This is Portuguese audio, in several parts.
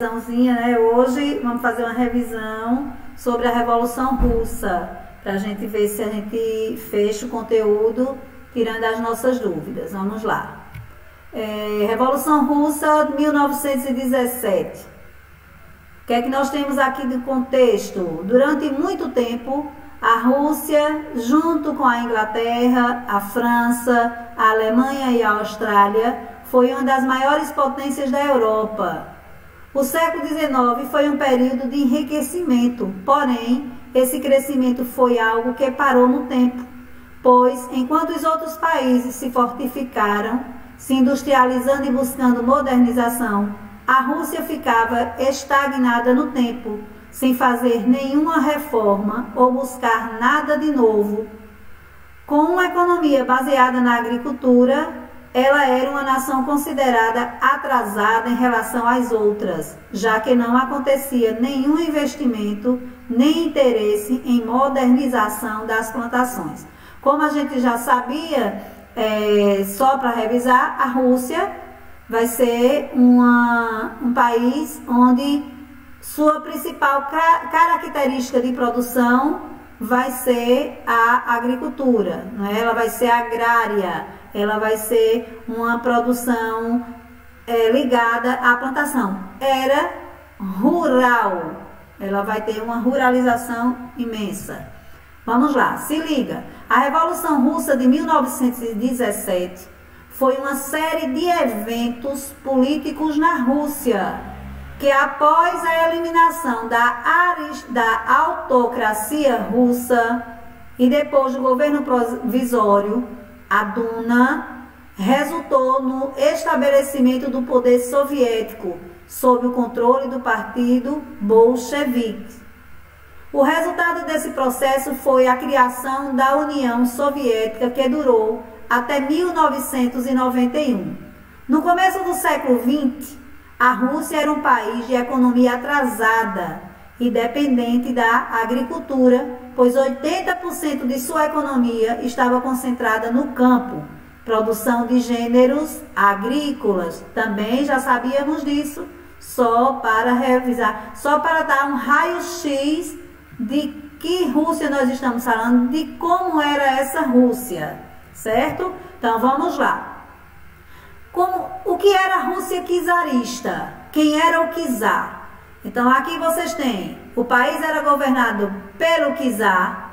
Né? Hoje vamos fazer uma revisão sobre a Revolução Russa, para a gente ver se a gente fecha o conteúdo tirando as nossas dúvidas. Vamos lá. Revolução Russa 1917. O que é que nós temos aqui de contexto? Durante muito tempo, a Rússia, junto com a Inglaterra, a França, a Alemanha e a Austrália, foi uma das maiores potências da Europa. O século XIX foi um período de enriquecimento, porém, esse crescimento foi algo que parou no tempo, pois, enquanto os outros países se fortificaram, se industrializando e buscando modernização, a Rússia ficava estagnada no tempo, sem fazer nenhuma reforma ou buscar nada de novo. Com uma economia baseada na agricultura, ela era uma nação considerada atrasada em relação às outras, já que não acontecia nenhum investimento nem interesse em modernização das plantações. Como a gente já sabia, só para revisar, a Rússia vai ser um país onde sua principal característica de produção vai ser a agricultura, não é? Ela vai ser agrária. Ela vai ser uma produção ligada à plantação. Era rural. Ela vai ter uma ruralização imensa. Vamos lá, se liga. A Revolução Russa de 1917 foi uma série de eventos políticos na Rússia, que após a eliminação da autocracia russa e depois do governo provisório, a Duma, resultou no estabelecimento do poder soviético sob o controle do partido bolchevique. O resultado desse processo foi a criação da União Soviética, que durou até 1991. No começo do século XX, a Rússia era um país de economia atrasada e dependente da agricultura, pois 80% de sua economia estava concentrada no campo, produção de gêneros agrícolas. Também já sabíamos disso, só para revisar, só para dar um raio-x de que Rússia nós estamos falando, de como era essa Rússia, certo? Então vamos lá. O que era a Rússia czarista? Quem era o czar? Então aqui vocês têm, o país era governado pelo czar,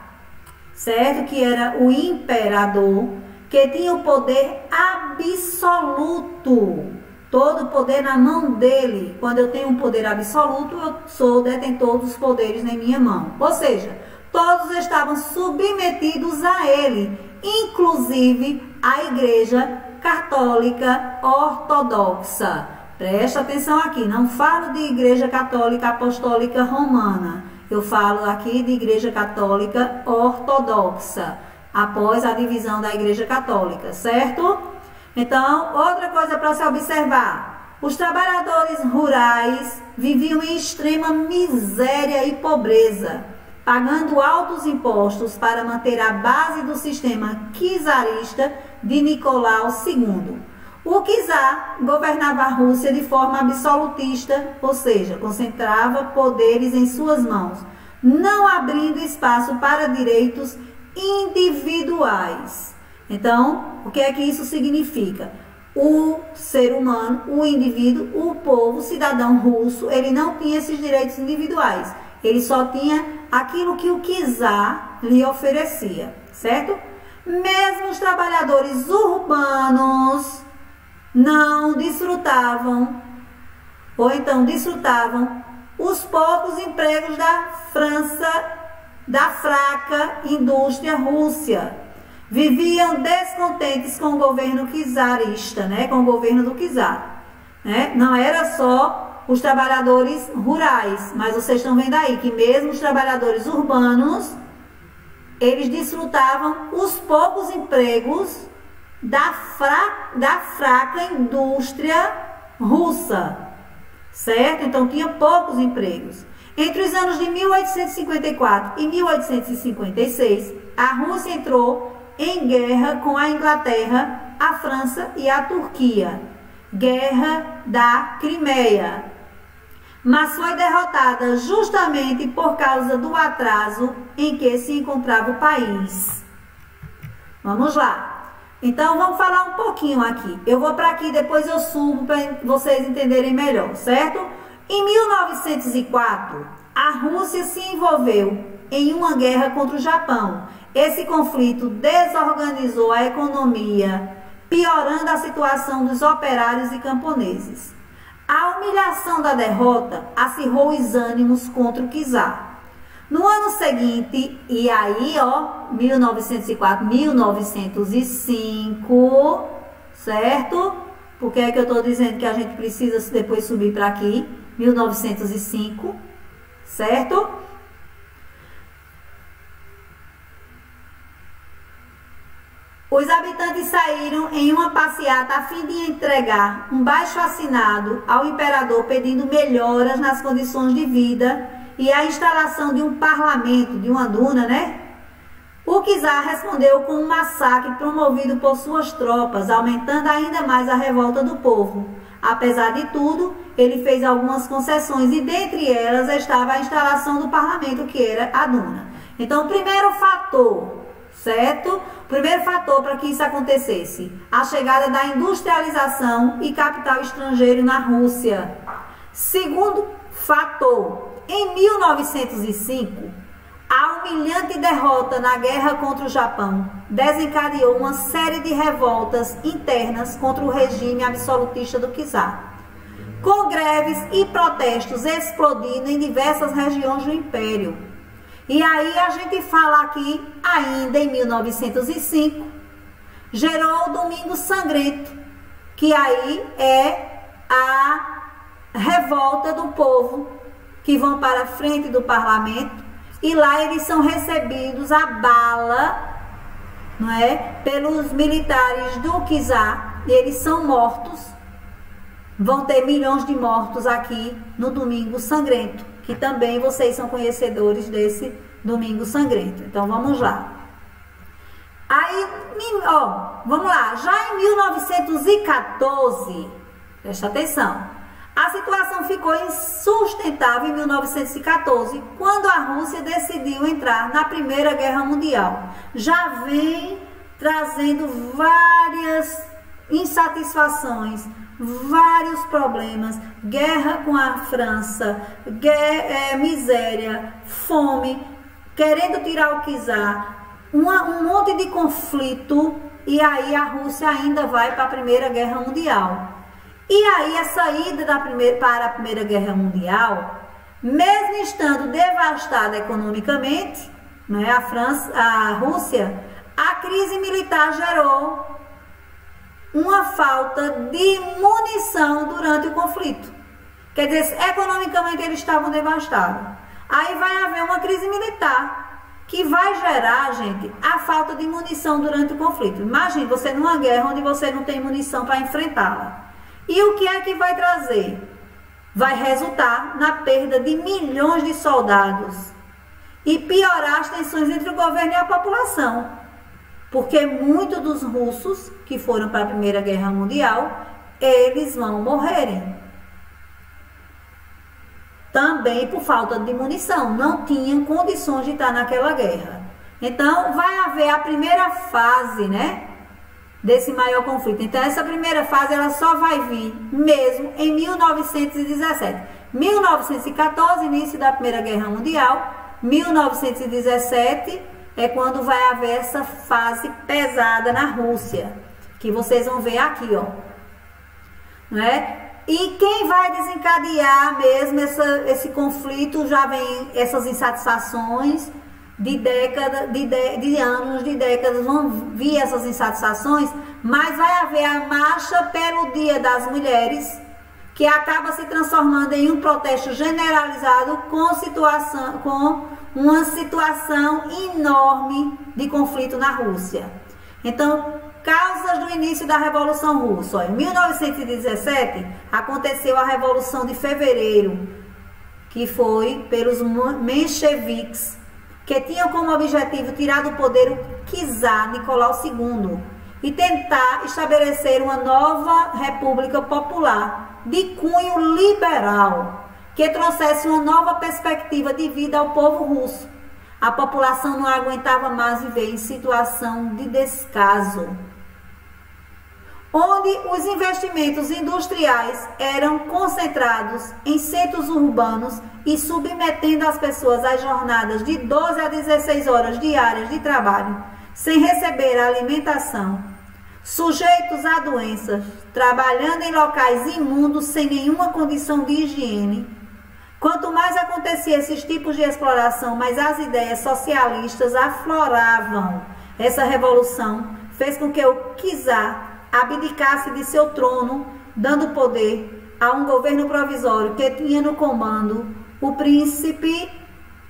certo? Que era o imperador, que tinha o poder absoluto, todo o poder na mão dele. Quando eu tenho um poder absoluto, eu sou detentor dos poderes na minha mão. Ou seja, todos estavam submetidos a ele, inclusive a Igreja Católica Ortodoxa. Presta atenção aqui, não falo de Igreja Católica Apostólica Romana, eu falo aqui de Igreja Católica Ortodoxa, após a divisão da Igreja Católica, certo? Então, outra coisa para se observar, os trabalhadores rurais viviam em extrema miséria e pobreza, pagando altos impostos para manter a base do sistema czarista de Nicolau II. O czar governava a Rússia de forma absolutista, ou seja, concentrava poderes em suas mãos, não abrindo espaço para direitos individuais. Então, o que é que isso significa? O ser humano, o indivíduo, o povo, o cidadão russo, ele não tinha esses direitos individuais. Ele só tinha aquilo que o czar lhe oferecia, certo? Mesmo os trabalhadores urbanos não desfrutavam, ou então desfrutavam, os poucos empregos da fraca indústria russa. Viviam descontentes com o governo czarista, né? Com o governo do czar. Né? Não era só os trabalhadores rurais, mas vocês estão vendo aí que mesmo os trabalhadores urbanos, eles desfrutavam os poucos empregos da fraca indústria russa, certo? Então tinha poucos empregos. Entre os anos de 1854 e 1856, a Rússia entrou em guerra com a Inglaterra, a França e a Turquia. Guerra da Crimeia. mas foi derrotada justamente por causa do atraso em que se encontrava o país. Vamos lá. Então, vamos falar um pouquinho aqui. Eu vou para aqui, depois eu subo para vocês entenderem melhor, certo? Em 1904, a Rússia se envolveu em uma guerra contra o Japão. Esse conflito desorganizou a economia, piorando a situação dos operários e camponeses. A humilhação da derrota acirrou os ânimos contra o czar. No ano seguinte, e aí, ó, 1904, 1905, certo? Por que é que eu estou dizendo que a gente precisa depois subir para aqui? 1905, certo? Os habitantes saíram em uma passeata a fim de entregar um baixo-assinado ao imperador pedindo melhoras nas condições de vida e a instalação de um parlamento, de uma duna, né? O czar respondeu com um massacre promovido por suas tropas, aumentando ainda mais a revolta do povo. Apesar de tudo, ele fez algumas concessões e dentre elas estava a instalação do parlamento, que era a duna. Então, o primeiro fator, certo? O primeiro fator para que isso acontecesse, a chegada da industrialização e capital estrangeiro na Rússia. Segundo fator, em 1905, a humilhante derrota na guerra contra o Japão desencadeou uma série de revoltas internas contra o regime absolutista do czar, com greves e protestos explodindo em diversas regiões do império. E aí a gente fala aqui, ainda em 1905, gerou o Domingo Sangrento, que aí é a revolta do povo que vão para a frente do parlamento e lá eles são recebidos a bala, não é, pelos militares do czar, e eles são mortos. Vão ter milhões de mortos aqui no Domingo Sangrento, que também vocês são conhecedores desse Domingo Sangrento. Então vamos lá. Aí, ó, vamos lá. Já em 1914, presta atenção. A situação ficou insustentável em 1914, quando a Rússia decidiu entrar na Primeira Guerra Mundial. Já vem trazendo várias insatisfações, vários problemas, guerra com a França, miséria, fome, querendo tirar o czar, um monte de conflito, e aí a Rússia ainda vai para a Primeira Guerra Mundial. E aí a saída para a Primeira Guerra Mundial, mesmo estando devastada economicamente, né, a Rússia, a crise militar gerou uma falta de munição durante o conflito. Quer dizer, economicamente eles estavam devastados. Aí vai haver uma crise militar que vai gerar, gente, a falta de munição durante o conflito. Imagine você numa guerra onde você não tem munição para enfrentá-la. E o que é que vai trazer? Vai resultar na perda de milhões de soldados e piorar as tensões entre o governo e a população. Porque muitos dos russos que foram para a Primeira Guerra Mundial, eles vão morrerem. Também por falta de munição, não tinham condições de estar naquela guerra. Então, vai haver a primeira fase, né, desse maior conflito. Então, essa primeira fase, ela só vai vir mesmo em 1917. 1914, início da Primeira Guerra Mundial. 1917 é quando vai haver essa fase pesada na Rússia, que vocês vão ver aqui, ó. Não é? E quem vai desencadear mesmo esse conflito, já vem essas insatisfações de décadas, de anos, de décadas, vão vir essas insatisfações, mas vai haver a marcha pelo Dia das Mulheres, que acaba se transformando em um protesto generalizado com uma situação enorme de conflito na Rússia. Então, causas do início da Revolução Russa. Em 1917, aconteceu a Revolução de Fevereiro, que foi pelos mencheviques, que tinham como objetivo tirar do poder o czar Nicolau II e tentar estabelecer uma nova república popular de cunho liberal. que trouxesse uma nova perspectiva de vida ao povo russo. A população não aguentava mais viver em situação de descaso, onde os investimentos industriais eram concentrados em centros urbanos e submetendo as pessoas a jornadas de 12 a 16 horas diárias de trabalho, sem receber alimentação, sujeitos a doenças, trabalhando em locais imundos sem nenhuma condição de higiene. Quanto mais acontecia esses tipos de exploração, mais as ideias socialistas afloravam. Essa revolução fez com que o czar abdicasse de seu trono, dando poder a um governo provisório que tinha no comando o príncipe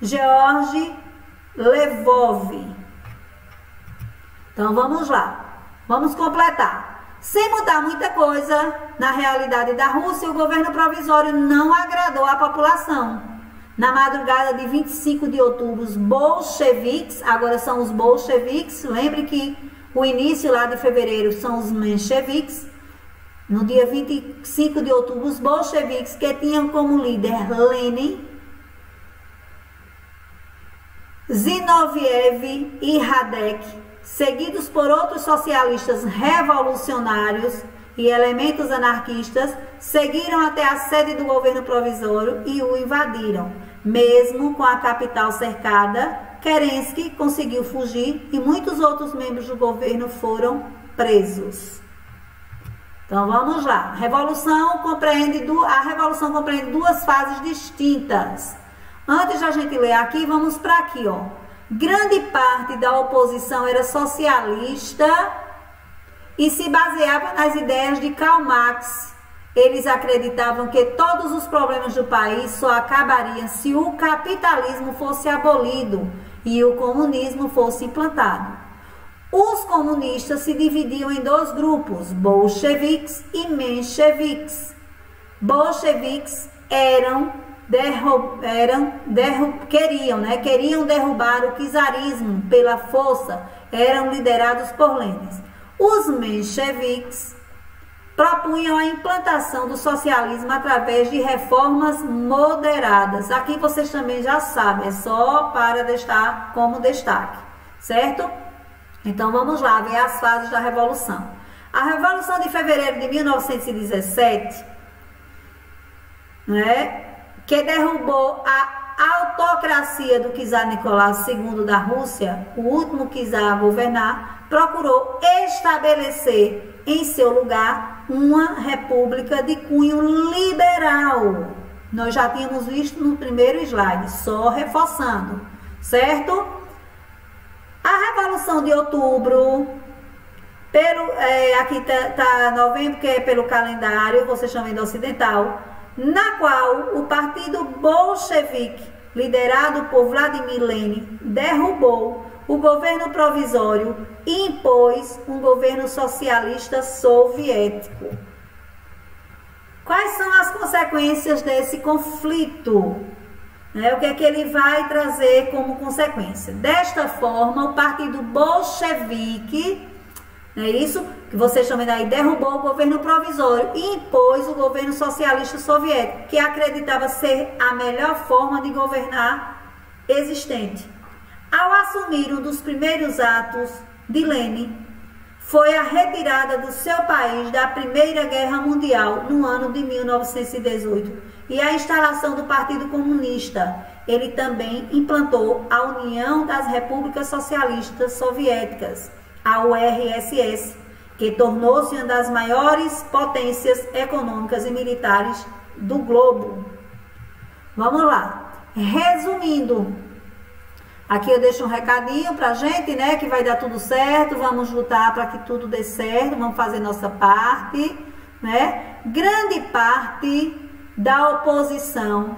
George Lvov. Então vamos lá, vamos completar. Sem mudar muita coisa na realidade da Rússia, o governo provisório não agradou à população. Na madrugada de 25 de outubro, os bolcheviques, agora são os bolcheviques, lembre que o início lá de fevereiro são os mencheviques. No dia 25 de outubro, os bolcheviques, que tinham como líder Lenin, Zinoviev e Radek, seguidos por outros socialistas revolucionários e elementos anarquistas, seguiram até a sede do governo provisório e o invadiram. Mesmo com a capital cercada, Kerensky conseguiu fugir e muitos outros membros do governo foram presos. Então vamos lá. A revolução compreende duas fases distintas. Antes de a gente ler aqui, vamos para aqui, ó. Grande parte da oposição era socialista e se baseava nas ideias de Karl Marx. Eles acreditavam que todos os problemas do país só acabariam se o capitalismo fosse abolido e o comunismo fosse implantado. Os comunistas se dividiam em dois grupos, bolcheviques e mencheviques. Bolcheviques queriam derrubar o czarismo pela força, eram liderados por Lenin. Os mencheviques propunham a implantação do socialismo através de reformas moderadas. Aqui vocês também já sabem, é só para deixar como destaque, certo? Então vamos lá ver as fases da Revolução. A Revolução de Fevereiro de 1917, que derrubou a autocracia do czar Nicolau II da Rússia, o último czar a governar, procurou estabelecer em seu lugar uma república de cunho liberal. Nós já tínhamos visto no primeiro slide, só reforçando, certo? A Revolução de Outubro, aqui tá novembro, que é pelo calendário, vocês estão vendo ocidental, na qual o partido bolchevique, liderado por Vladimir Lenin, derrubou o governo provisório e impôs um governo socialista soviético. Quais são as consequências desse conflito? O que é que ele vai trazer como consequência? Desta forma, o partido bolchevique, isso que vocês estão vendo aí, derrubou o governo provisório e impôs o governo socialista soviético, que acreditava ser a melhor forma de governar existente. Ao assumir um dos primeiros atos de Lenin, foi a retirada do seu país da Primeira Guerra Mundial no ano de 1918 e a instalação do Partido Comunista. Ele também implantou a União das Repúblicas Socialistas Soviéticas, a URSS, que tornou-se uma das maiores potências econômicas e militares do globo. Vamos lá. Resumindo, aqui eu deixo um recadinho pra gente, que vai dar tudo certo, vamos lutar para que tudo dê certo, vamos fazer nossa parte, Grande parte da oposição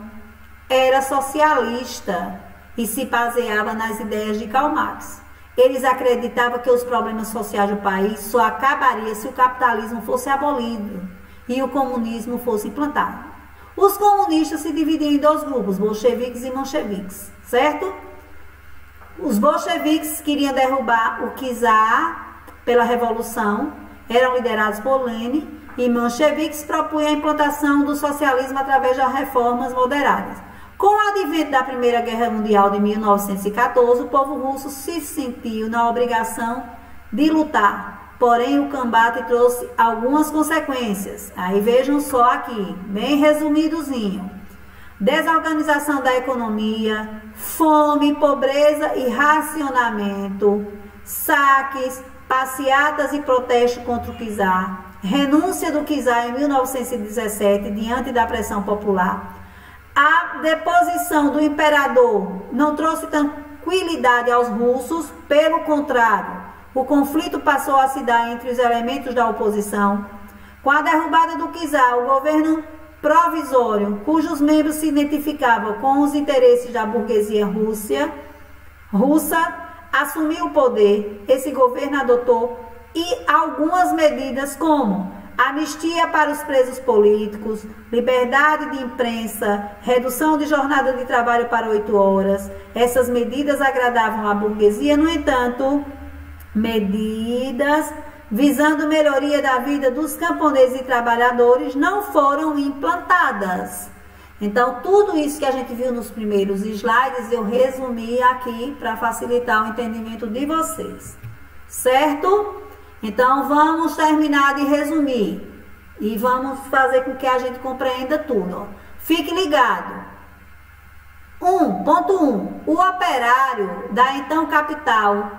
era socialista e se baseava nas ideias de Karl Marx. Eles acreditavam que os problemas sociais do país só acabariam se o capitalismo fosse abolido e o comunismo fosse implantado. Os comunistas se dividiam em dois grupos, bolcheviques e mencheviques, certo? Os bolcheviques queriam derrubar o czar pela revolução eram liderados por Lenin e mencheviques propunham a implantação do socialismo através de reformas moderadas. Com o advento da Primeira Guerra Mundial de 1914, o povo russo se sentiu na obrigação de lutar, porém o combate trouxe algumas consequências. Aí vejam só aqui, bem resumidozinho. Desorganização da economia, fome, pobreza e racionamento, saques, passeatas e protestos contra o czar, renúncia do czar em 1917 diante da pressão popular. A deposição do imperador não trouxe tranquilidade aos russos, pelo contrário, o conflito passou a se dar entre os elementos da oposição. Com a derrubada do czar, o governo provisório, cujos membros se identificavam com os interesses da burguesia russa, assumiu o poder. Esse governo adotou algumas medidas como anistia para os presos políticos, liberdade de imprensa, redução de jornada de trabalho para 8 horas. Essas medidas agradavam a burguesia, no entanto, medidas visando melhoria da vida dos camponeses e trabalhadores não foram implantadas. Então, tudo isso que a gente viu nos primeiros slides, eu resumi aqui para facilitar o entendimento de vocês. Certo? Então, vamos terminar de resumir e vamos fazer com que a gente compreenda tudo. Ó. Fique ligado. Ponto 1. O operário da então capital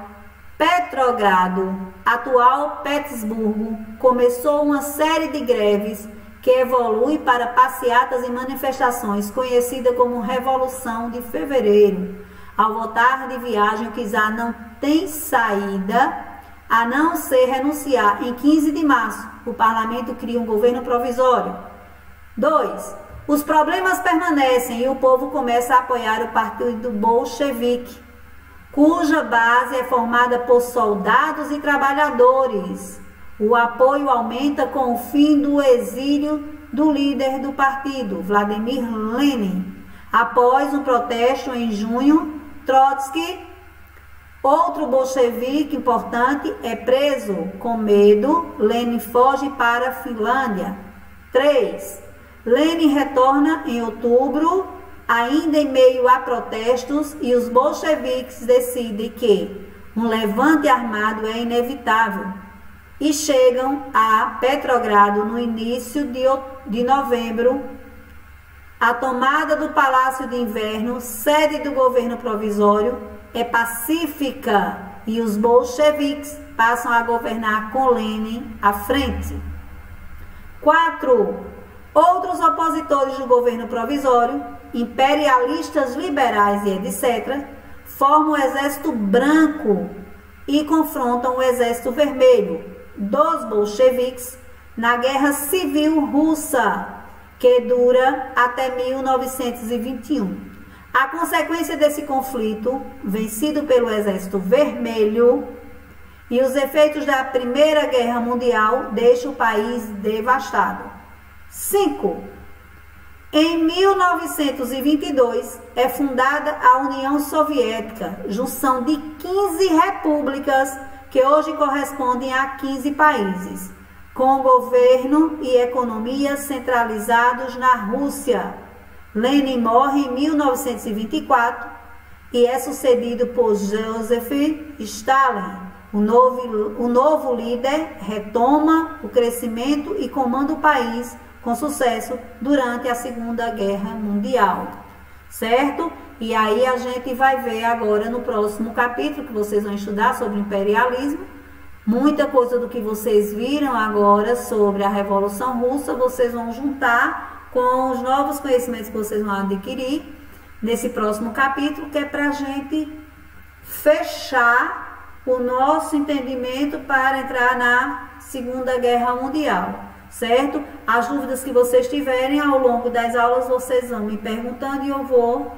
Petrogrado, atual Petersburgo, começou uma série de greves que evolui para passeatas e manifestações, conhecida como Revolução de Fevereiro. Ao voltar de viagem, o czar não tem saída a não ser renunciar. Em 15 de março, o parlamento cria um governo provisório. 2. Os problemas permanecem e o povo começa a apoiar o partido bolchevique, cuja base é formada por soldados e trabalhadores. O apoio aumenta com o fim do exílio do líder do partido, Vladimir Lenin. Após um protesto em junho, Trotsky, outro bolchevique importante, é preso. Com medo, Lenin foge para a Finlândia. 3. Lenin retorna em outubro, ainda em meio a protestos, e os bolcheviques decidem que um levante armado é inevitável e chegam a Petrogrado no início de novembro. A tomada do Palácio de Inverno, sede do governo provisório, é pacífica e os bolcheviques passam a governar com Lenin à frente. 4. Outros opositores do governo provisório, imperialistas, liberais e etc., formam o exército branco e confrontam o exército vermelho dos bolcheviques na Guerra Civil Russa, que dura até 1921. A consequência desse conflito, vencido pelo exército vermelho, e os efeitos da Primeira Guerra Mundial deixam o país devastado. 5. Em 1922 é fundada a União Soviética, junção de 15 repúblicas que hoje correspondem a 15 países, com governo e economia centralizados na Rússia. Lenin morre em 1924 e é sucedido por Joseph Stalin. O novo líder retoma o crescimento e comanda o país com sucesso durante a Segunda Guerra Mundial, certo? E aí a gente vai ver agora no próximo capítulo, que vocês vão estudar sobre imperialismo, muita coisa do que vocês viram agora sobre a Revolução Russa, vocês vão juntar com os novos conhecimentos que vocês vão adquirir nesse próximo capítulo, que é para a gente fechar o nosso entendimento para entrar na Segunda Guerra Mundial. Certo? As dúvidas que vocês tiverem ao longo das aulas, vocês vão me perguntando e eu vou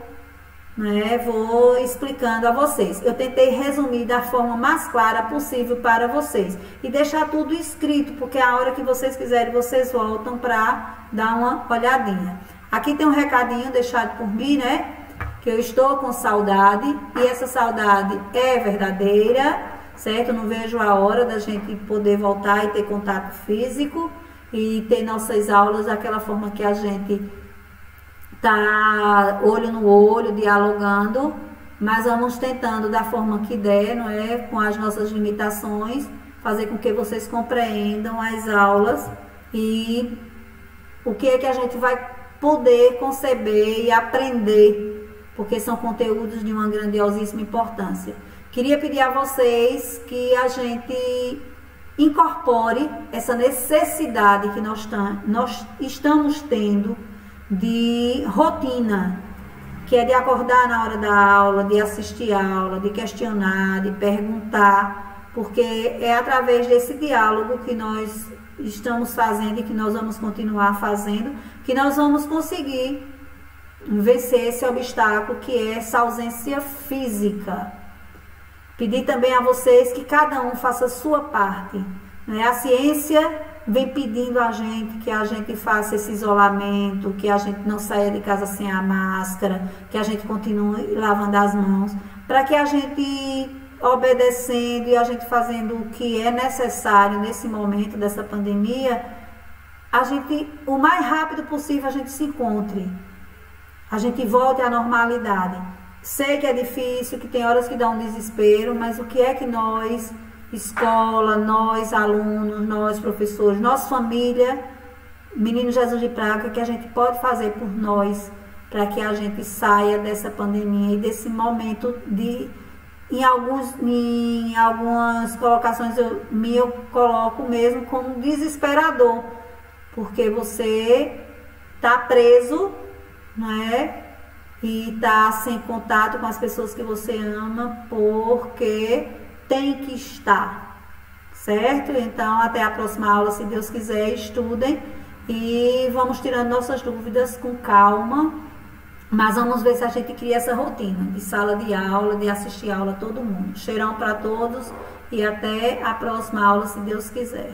explicando a vocês. Eu tentei resumir da forma mais clara possível para vocês e deixar tudo escrito, porque a hora que vocês quiserem, vocês voltam para dar uma olhadinha. Aqui tem um recadinho deixado por mim, né? Que eu estou com saudade e essa saudade é verdadeira. certo? Não vejo a hora da gente poder voltar e ter contato físico e ter nossas aulas daquela forma que a gente tá olho no olho, dialogando, mas vamos tentando da forma que der, não é? Com as nossas limitações, fazer com que vocês compreendam as aulas e o que é que a gente vai poder conceber e aprender, porque são conteúdos de uma grandiosíssima importância. Queria pedir a vocês que a gente incorpore essa necessidade que nós estamos tendo de rotina, que é de acordar na hora da aula, de assistir a aula, de questionar, de perguntar, porque é através desse diálogo que nós estamos fazendo e que nós vamos continuar fazendo, que nós vamos conseguir vencer esse obstáculo que é essa ausência física. Pedir também a vocês que cada um faça a sua parte, né? A ciência vem pedindo a gente faça esse isolamento, que a gente não saia de casa sem a máscara, que a gente continue lavando as mãos, para que a gente, obedecendo e a gente fazendo o que é necessário nesse momento dessa pandemia, a gente, o mais rápido possível, a gente se encontre, a gente volte à normalidade. Sei que é difícil, que tem horas que dá um desespero, mas o que é que nós, escola, nós alunos, nós professores, nossa família, Menino Jesus de Praga, que a gente pode fazer por nós, para que a gente saia dessa pandemia e desse momento de, em algumas colocações eu coloco mesmo como desesperador, porque você está preso, não é? E está sem contato com as pessoas que você ama, porque tem que estar, certo? Então, até a próxima aula, se Deus quiser, estudem e vamos tirando nossas dúvidas com calma, mas vamos ver se a gente cria essa rotina de sala de aula, de assistir aula todo mundo. Cheirão para todos e até a próxima aula, se Deus quiser.